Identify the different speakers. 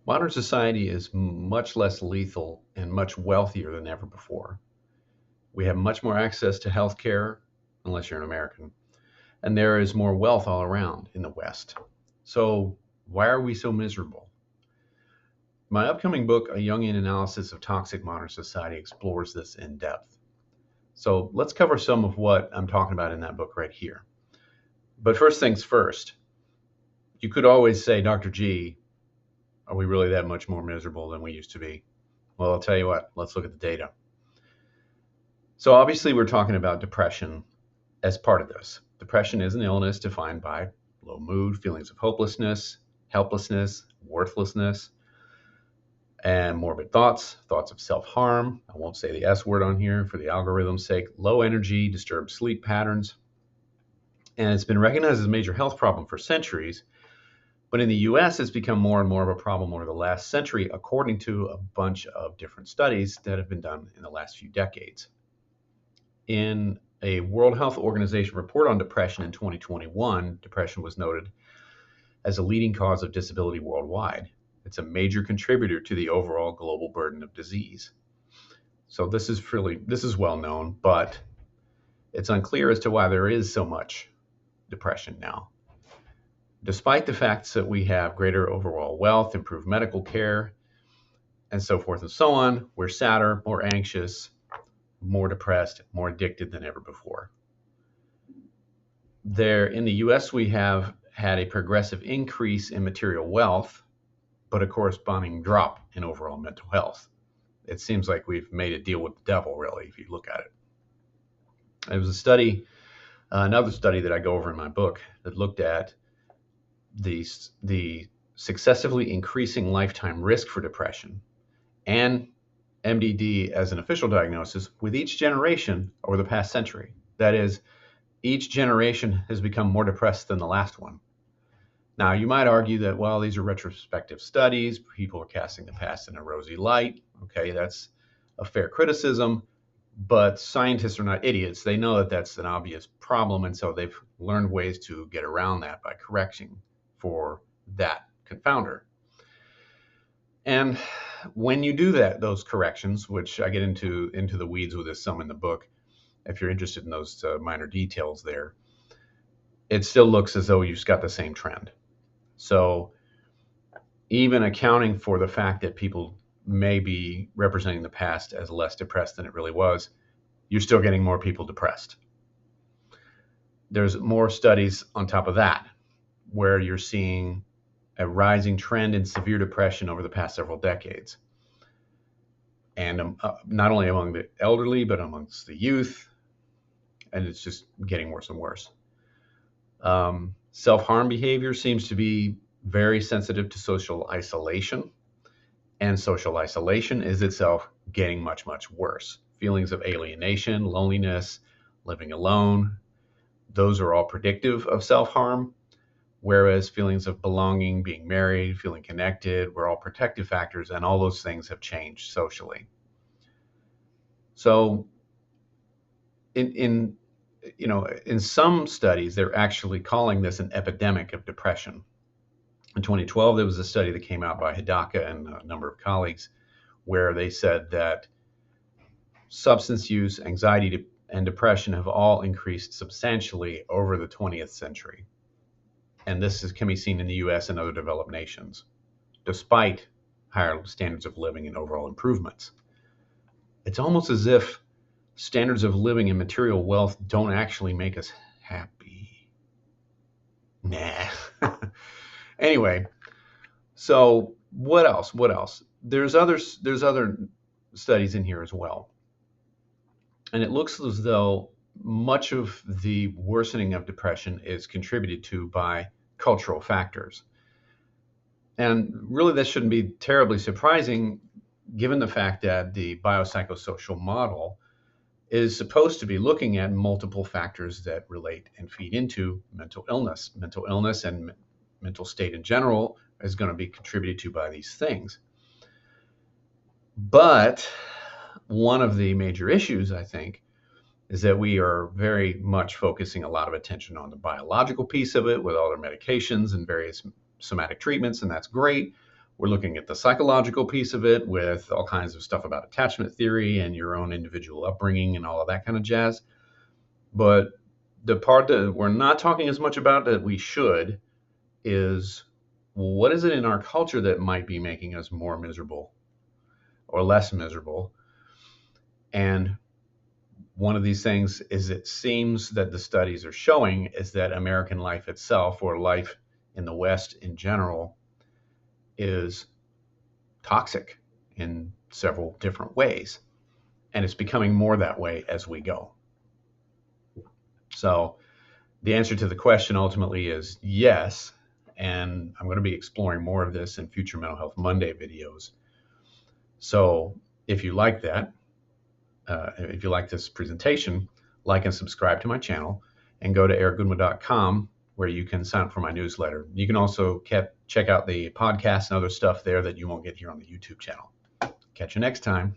Speaker 1: Modern society is much less lethal and much wealthier than ever before. We have much more access to healthcare, unless you're an American, and there is more wealth all around in the West. So, why are we so miserable? My upcoming book, A Jungian Analysis of Toxic Modern Society, explores this in depth. So, let's cover some of what I'm talking about in that book right here. But first things first, you could always say, Dr. G, are we really that much more miserable than we used to be? Well, I'll tell you what, let's look at the data. So, obviously, we're talking about depression as part of this. Depression is an illness defined by low mood, feelings of hopelessness, helplessness, worthlessness, and morbid thoughts, thoughts of self-harm. I won't say the S word on here for the algorithm's sake. Low energy, disturbed sleep patterns. And it's been recognized as a major health problem for centuries. But in the US, it's become more and more of a problem over the last century, according to a bunch of different studies that have been done in the last few decades. In a World Health Organization report on depression in 2021, depression was noted as a leading cause of disability worldwide. It's a major contributor to the overall global burden of disease. So this is well known, but it's unclear as to why there is so much depression now. Despite the facts that we have greater overall wealth, improved medical care, and so forth and so on, we're sadder, more anxious, more depressed, more addicted than ever before. There in the US, we have had a progressive increase in material wealth, but a corresponding drop in overall mental health. It seems like we've made a deal with the devil, really, if you look at it. There was a study, another study that I go over in my book that looked at the successively increasing lifetime risk for depression and MDD as an official diagnosis with each generation over the past century. That is, each generation has become more depressed than the last one. Now, you might argue that, well, these are retrospective studies. People are casting the past in a rosy light. Okay, that's a fair criticism, but scientists are not idiots. They know that that's an obvious problem, and so they've learned ways to get around that by correcting for that confounder. And when you do those corrections, which I get into the weeds with this some in the book, if you're interested in those minor details there, it still looks as though you've just got the same trend. So even accounting for the fact that people may be representing the past as less depressed than it really was, you're still getting more people depressed. There's more studies on top of that, where you're seeing a rising trend in severe depression over the past several decades. And not only among the elderly, but amongst the youth. And it's just getting worse and worse. Self-harm behavior seems to be very sensitive to social isolation. And social isolation is itself getting much, much worse. Feelings of alienation, loneliness, living alone, those are all predictive of self-harm. Whereas feelings of belonging, being married, feeling connected, were all protective factors, and all those things have changed socially. So in some studies, they're actually calling this an epidemic of depression. In 2012, there was a study that came out by Hidaka and a number of colleagues where they said that substance use, anxiety, and depression have all increased substantially over the 20th century. And this can be seen in the US and other developed nations, despite higher standards of living and overall improvements. It's almost as if standards of living and material wealth don't actually make us happy. Nah. Anyway, so what else? There's other studies in here as well. And it looks as though much of the worsening of depression is contributed to by cultural factors. And really, that shouldn't be terribly surprising, given the fact that the biopsychosocial model is supposed to be looking at multiple factors that relate and feed into mental illness. Mental illness and mental state in general is going to be contributed to by these things. But one of the major issues, I think, is that we are very much focusing a lot of attention on the biological piece of it with all their medications and various somatic treatments, and that's great. We're looking at the psychological piece of it with all kinds of stuff about attachment theory and your own individual upbringing and all of that kind of jazz. But the part that we're not talking as much about that we should is, what is it in our culture that might be making us more miserable or less miserable? And one of these things is, it seems that the studies are showing is that American life itself, or life in the West in general, is toxic in several different ways. And it's becoming more that way as we go. So the answer to the question ultimately is yes. And I'm going to be exploring more of this in future Mental Health Monday videos. So if you like that, if you like this presentation, like and subscribe to my channel, and go to ericgoodwyn.com where you can sign up for my newsletter. You can also check out the podcast and other stuff there that you won't get here on the YouTube channel. Catch you next time.